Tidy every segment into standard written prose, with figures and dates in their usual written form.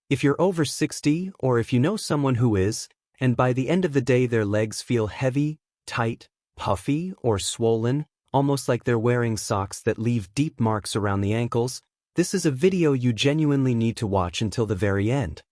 If you're over 60 or if you know someone who is, and by the end of the day their legs feel heavy, tight, puffy, or swollen, almost like they're wearing socks that leave deep marks around the ankles, this is a video you genuinely need to watch until the very end.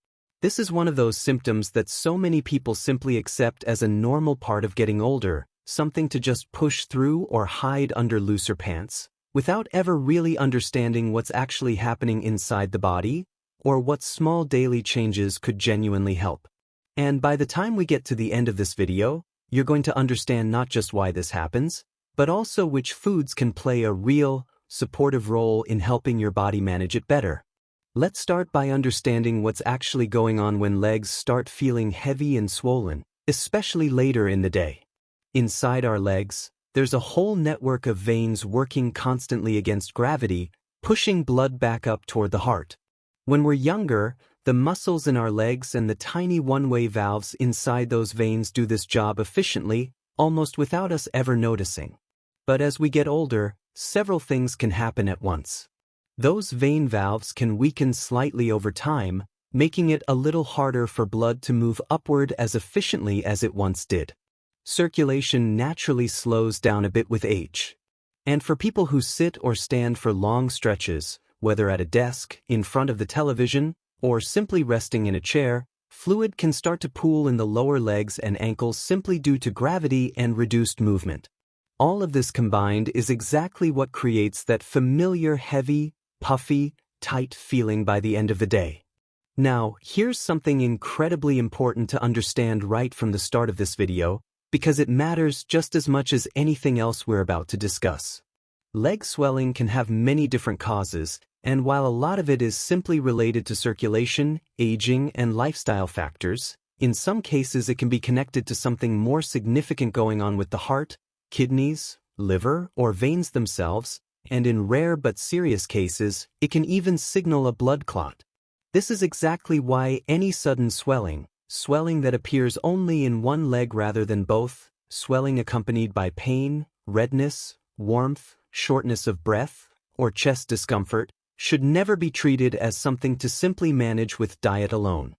This is one of those symptoms that so many people simply accept as a normal part of getting older, something to just push through or hide under looser pants, without ever really understanding what's actually happening inside the body, or what small daily changes could genuinely help. And by the time we get to the end of this video, you're going to understand not just why this happens, but also which foods can play a real, supportive role in helping your body manage it better. Let's start by understanding what's actually going on when legs start feeling heavy and swollen, especially later in the day. Inside our legs, there's a whole network of veins working constantly against gravity, pushing blood back up toward the heart. When we're younger, the muscles in our legs and the tiny one-way valves inside those veins do this job efficiently, almost without us ever noticing. But as we get older, several things can happen at once. Those vein valves can weaken slightly over time, making it a little harder for blood to move upward as efficiently as it once did. Circulation naturally slows down a bit with age. And for people who sit or stand for long stretches, whether at a desk, in front of the television, or simply resting in a chair, fluid can start to pool in the lower legs and ankles simply due to gravity and reduced movement. All of this combined is exactly what creates that familiar heavy, puffy, tight feeling by the end of the day. Now, here's something incredibly important to understand right from the start of this video, because it matters just as much as anything else we're about to discuss. Leg swelling can have many different causes, and while a lot of it is simply related to circulation, aging, and lifestyle factors, in some cases it can be connected to something more significant going on with the heart, kidneys, liver, or veins themselves, and in rare but serious cases, it can even signal a blood clot. This is exactly why any sudden swelling that appears only in one leg rather than both, swelling accompanied by pain, redness, warmth, shortness of breath, or chest discomfort, should never be treated as something to simply manage with diet alone.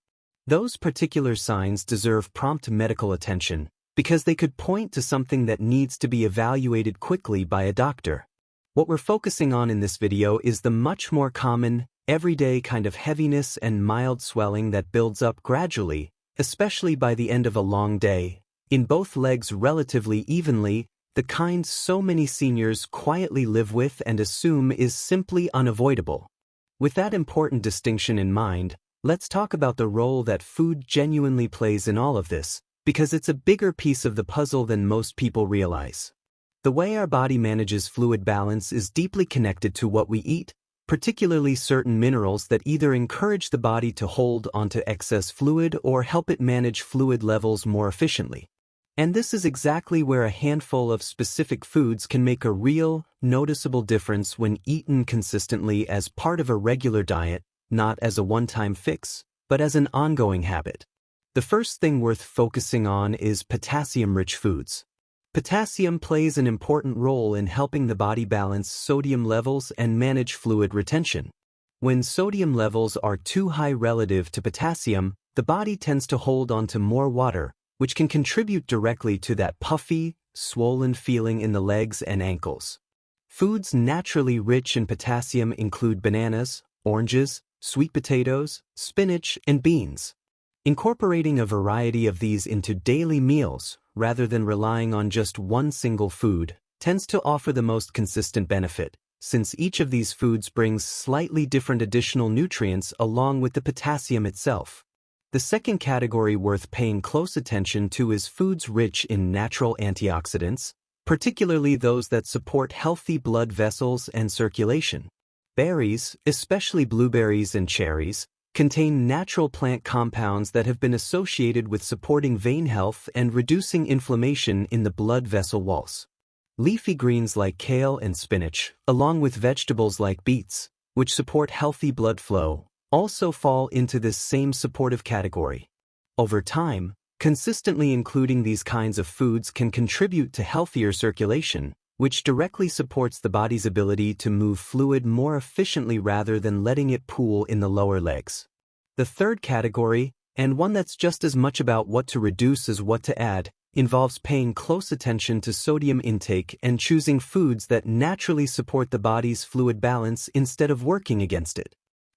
Those particular signs deserve prompt medical attention because they could point to something that needs to be evaluated quickly by a doctor. What we're focusing on in this video is the much more common, everyday kind of heaviness and mild swelling that builds up gradually, especially by the end of a long day, in both legs relatively evenly, the kind so many seniors quietly live with and assume is simply unavoidable. With that important distinction in mind, let's talk about the role that food genuinely plays in all of this, because it's a bigger piece of the puzzle than most people realize. The way our body manages fluid balance is deeply connected to what we eat, particularly certain minerals that either encourage the body to hold onto excess fluid or help it manage fluid levels more efficiently. And this is exactly where a handful of specific foods can make a real, noticeable difference when eaten consistently as part of a regular diet, not as a one-time fix, but as an ongoing habit. The first thing worth focusing on is potassium-rich foods. Potassium plays an important role in helping the body balance sodium levels and manage fluid retention. When sodium levels are too high relative to potassium, the body tends to hold onto more water, which can contribute directly to that puffy, swollen feeling in the legs and ankles. Foods naturally rich in potassium include bananas, oranges, sweet potatoes, spinach, and beans. Incorporating a variety of these into daily meals, rather than relying on just one single food, tends to offer the most consistent benefit, since each of these foods brings slightly different additional nutrients along with the potassium itself. The second category worth paying close attention to is foods rich in natural antioxidants, particularly those that support healthy blood vessels and circulation. Berries, especially blueberries and cherries, contain natural plant compounds that have been associated with supporting vein health and reducing inflammation in the blood vessel walls. Leafy greens like kale and spinach, along with vegetables like beets, which support healthy blood flow, also fall into this same supportive category. Over time, consistently including these kinds of foods can contribute to healthier circulation, which directly supports the body's ability to move fluid more efficiently rather than letting it pool in the lower legs. The third category, and one that's just as much about what to reduce as what to add, involves paying close attention to sodium intake and choosing foods that naturally support the body's fluid balance instead of working against it.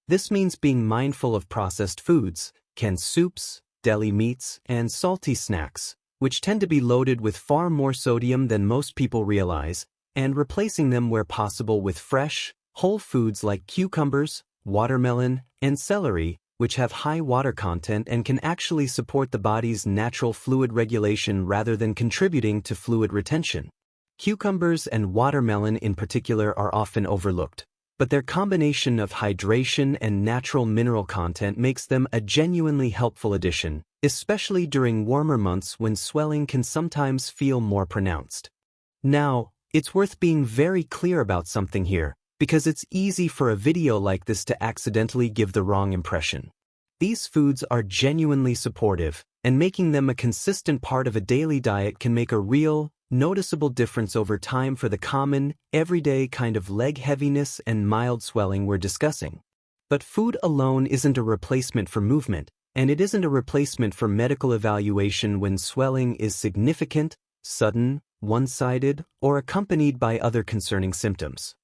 This means being mindful of processed foods, canned soups, deli meats, and salty snacks, which tend to be loaded with far more sodium than most people realize, and replacing them where possible with fresh, whole foods like cucumbers, watermelon, and celery, which have high water content and can actually support the body's natural fluid regulation rather than contributing to fluid retention. Cucumbers and watermelon in particular are often overlooked, but their combination of hydration and natural mineral content makes them a genuinely helpful addition, especially during warmer months when swelling can sometimes feel more pronounced. Now, it's worth being very clear about something here, because it's easy for a video like this to accidentally give the wrong impression. These foods are genuinely supportive, and making them a consistent part of a daily diet can make a real, noticeable difference over time for the common, everyday kind of leg heaviness and mild swelling we're discussing. But food alone isn't a replacement for movement, and it isn't a replacement for medical evaluation when swelling is significant, sudden, one-sided, or accompanied by other concerning symptoms.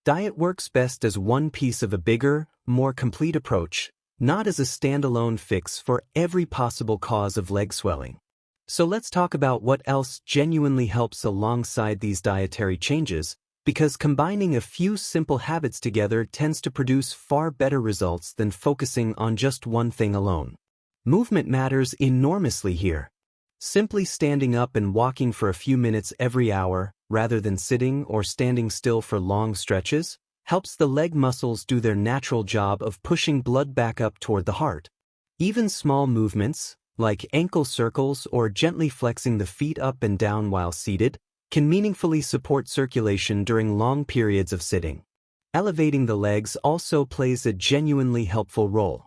Diet works best as one piece of a bigger, more complete approach, not as a standalone fix for every possible cause of leg swelling. So let's talk about what else genuinely helps alongside these dietary changes, because combining a few simple habits together tends to produce far better results than focusing on just one thing alone. Movement matters enormously here. Simply standing up and walking for a few minutes every hour, rather than sitting or standing still for long stretches, helps the leg muscles do their natural job of pushing blood back up toward the heart. Even small movements, like ankle circles or gently flexing the feet up and down while seated, can meaningfully support circulation during long periods of sitting. Elevating the legs also plays a genuinely helpful role.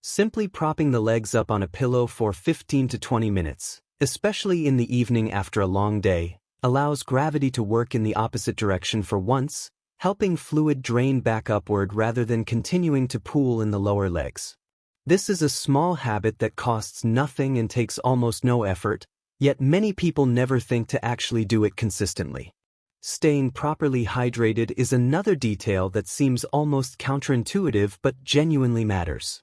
Simply propping the legs up on a pillow for 15 to 20 minutes, especially in the evening after a long day, allows gravity to work in the opposite direction for once, helping fluid drain back upward rather than continuing to pool in the lower legs. This is a small habit that costs nothing and takes almost no effort, yet many people never think to actually do it consistently. Staying properly hydrated is another detail that seems almost counterintuitive but genuinely matters.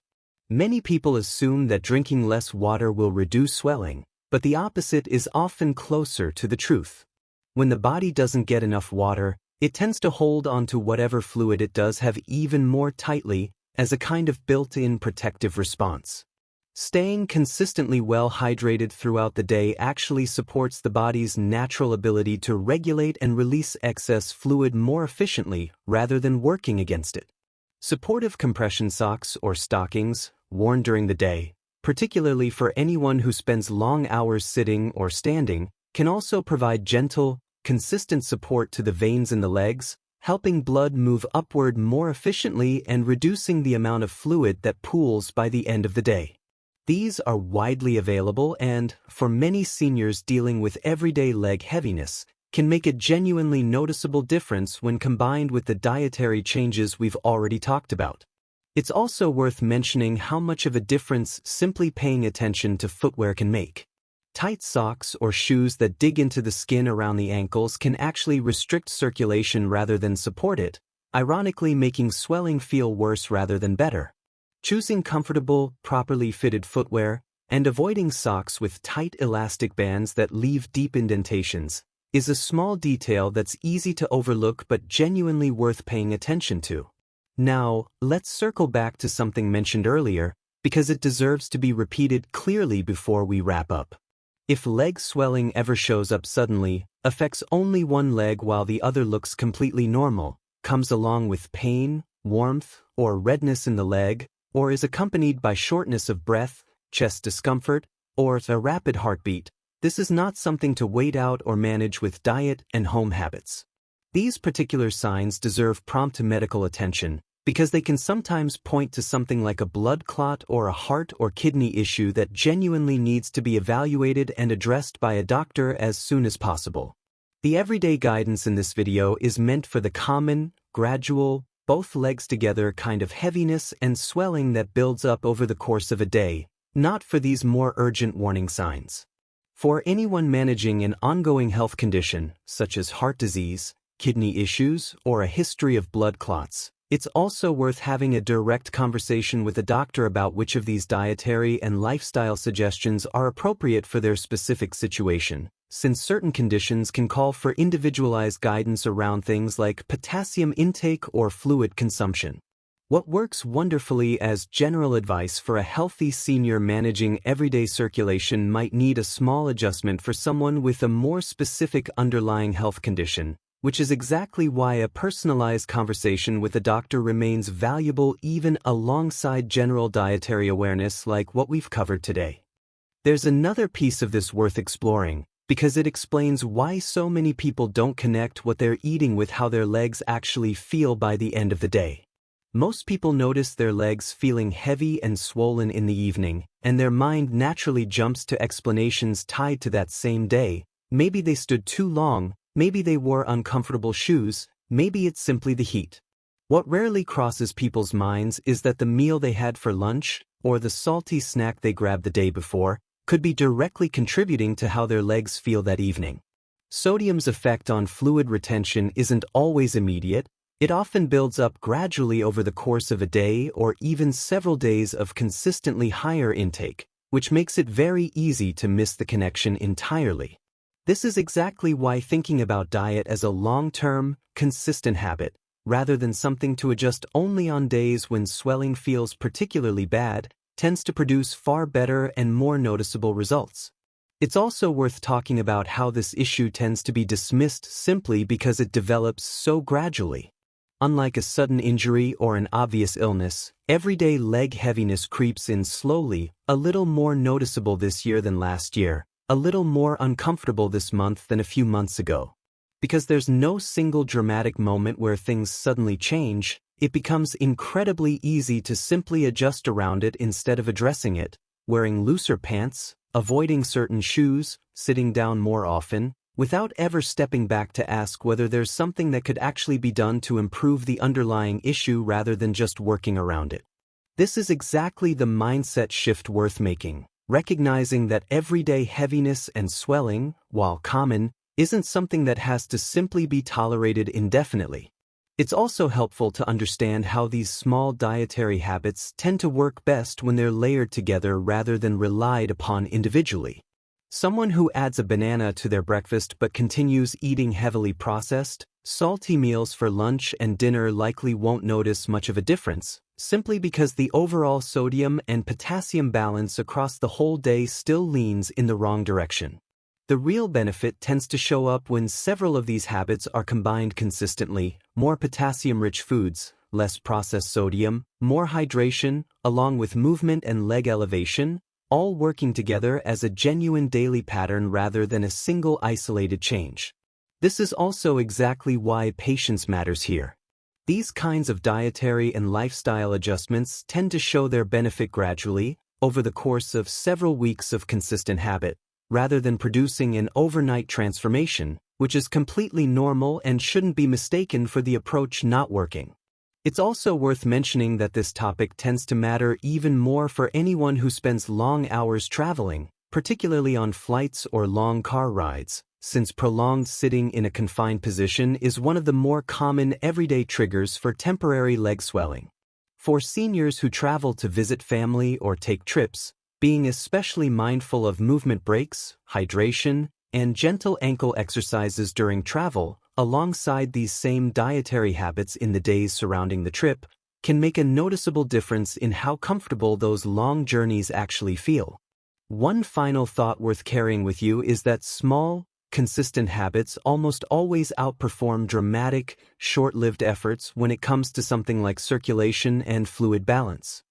Many people assume that drinking less water will reduce swelling, but the opposite is often closer to the truth. When the body doesn't get enough water, it tends to hold onto whatever fluid it does have even more tightly, as a kind of built-in protective response. Staying consistently well hydrated throughout the day actually supports the body's natural ability to regulate and release excess fluid more efficiently rather than working against it. Supportive compression socks or stockings, worn during the day, particularly for anyone who spends long hours sitting or standing, can also provide gentle, consistent support to the veins in the legs, helping blood move upward more efficiently and reducing the amount of fluid that pools by the end of the day. These are widely available and, for many seniors dealing with everyday leg heaviness, can make a genuinely noticeable difference when combined with the dietary changes we've already talked about. It's also worth mentioning how much of a difference simply paying attention to footwear can make. Tight socks or shoes that dig into the skin around the ankles can actually restrict circulation rather than support it, ironically making swelling feel worse rather than better. Choosing comfortable, properly fitted footwear, and avoiding socks with tight elastic bands that leave deep indentations, is a small detail that's easy to overlook but genuinely worth paying attention to. Now, let's circle back to something mentioned earlier, because it deserves to be repeated clearly before we wrap up. If leg swelling ever shows up suddenly, affects only one leg while the other looks completely normal, comes along with pain, warmth, or redness in the leg, or is accompanied by shortness of breath, chest discomfort, or a rapid heartbeat, this is not something to wait out or manage with diet and home habits. These particular signs deserve prompt medical attention, because they can sometimes point to something like a blood clot or a heart or kidney issue that genuinely needs to be evaluated and addressed by a doctor as soon as possible. The everyday guidance in this video is meant for the common, gradual, both legs together kind of heaviness and swelling that builds up over the course of a day, not for these more urgent warning signs. For anyone managing an ongoing health condition, such as heart disease, kidney issues, or a history of blood clots, it's also worth having a direct conversation with a doctor about which of these dietary and lifestyle suggestions are appropriate for their specific situation, since certain conditions can call for individualized guidance around things like potassium intake or fluid consumption. What works wonderfully as general advice for a healthy senior managing everyday circulation might need a small adjustment for someone with a more specific underlying health condition, which is exactly why a personalized conversation with a doctor remains valuable even alongside general dietary awareness like what we've covered today. There's another piece of this worth exploring, because it explains why so many people don't connect what they're eating with how their legs actually feel by the end of the day. Most people notice their legs feeling heavy and swollen in the evening, and their mind naturally jumps to explanations tied to that same day. Maybe they stood too long, maybe they wore uncomfortable shoes, maybe it's simply the heat. What rarely crosses people's minds is that the meal they had for lunch, or the salty snack they grabbed the day before, could be directly contributing to how their legs feel that evening. Sodium's effect on fluid retention isn't always immediate. It often builds up gradually over the course of a day or even several days of consistently higher intake, which makes it very easy to miss the connection entirely. This is exactly why thinking about diet as a long-term, consistent habit, rather than something to adjust only on days when swelling feels particularly bad, tends to produce far better and more noticeable results. It's also worth talking about how this issue tends to be dismissed simply because it develops so gradually. Unlike a sudden injury or an obvious illness, everyday leg heaviness creeps in slowly, a little more noticeable this year than last year, a little more uncomfortable this month than a few months ago. Because there's no single dramatic moment where things suddenly change, it becomes incredibly easy to simply adjust around it instead of addressing it, wearing looser pants, avoiding certain shoes, sitting down more often, without ever stepping back to ask whether there's something that could actually be done to improve the underlying issue rather than just working around it. This is exactly the mindset shift worth making, recognizing that everyday heaviness and swelling, while common, isn't something that has to simply be tolerated indefinitely. It's also helpful to understand how these small dietary habits tend to work best when they're layered together rather than relied upon individually. Someone who adds a banana to their breakfast but continues eating heavily processed, salty meals for lunch and dinner likely won't notice much of a difference, simply because the overall sodium and potassium balance across the whole day still leans in the wrong direction. The real benefit tends to show up when several of these habits are combined consistently: more potassium-rich foods, less processed sodium, more hydration, along with movement and leg elevation, all working together as a genuine daily pattern rather than a single isolated change. This is also exactly why patience matters here. These kinds of dietary and lifestyle adjustments tend to show their benefit gradually, over the course of several weeks of consistent habit, rather than producing an overnight transformation, which is completely normal and shouldn't be mistaken for the approach not working. It's also worth mentioning that this topic tends to matter even more for anyone who spends long hours traveling, particularly on flights or long car rides, since prolonged sitting in a confined position is one of the more common everyday triggers for temporary leg swelling. For seniors who travel to visit family or take trips, being especially mindful of movement breaks, hydration, and gentle ankle exercises during travel, alongside these same dietary habits in the days surrounding the trip, can make a noticeable difference in how comfortable those long journeys actually feel. One final thought worth carrying with you is that small, consistent habits almost always outperform dramatic, short-lived efforts when it comes to something like circulation and fluid balance.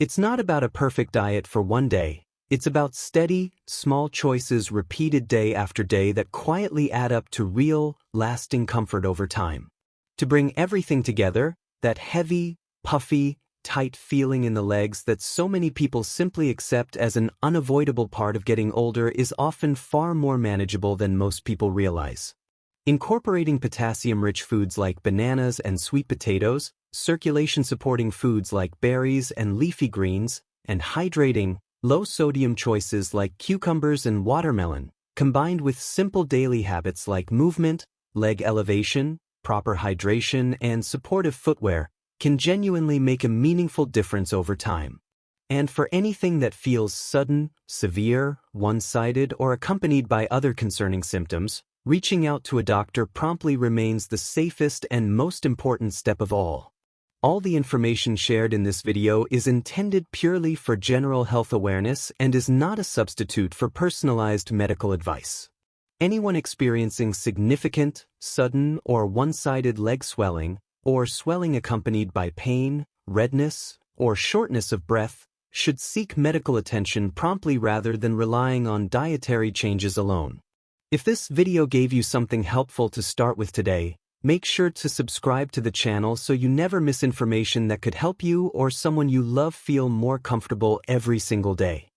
It's not about a perfect diet for one day. It's about steady, small choices repeated day after day that quietly add up to real, lasting comfort over time. To bring everything together, that heavy, puffy, tight feeling in the legs that so many people simply accept as an unavoidable part of getting older is often far more manageable than most people realize. Incorporating potassium-rich foods like bananas and sweet potatoes, circulation-supporting foods like berries and leafy greens, and hydrating, low-sodium choices like cucumbers and watermelon, combined with simple daily habits like movement, leg elevation, proper hydration, and supportive footwear, can genuinely make a meaningful difference over time. And for anything that feels sudden, severe, one-sided, or accompanied by other concerning symptoms, reaching out to a doctor promptly remains the safest and most important step of all. All the information shared in this video is intended purely for general health awareness and is not a substitute for personalized medical advice. Anyone experiencing significant, sudden, or one-sided leg swelling, or swelling accompanied by pain, redness, or shortness of breath, should seek medical attention promptly rather than relying on dietary changes alone. If this video gave you something helpful to start with today, make sure to subscribe to the channel so you never miss information that could help you or someone you love feel more comfortable every single day.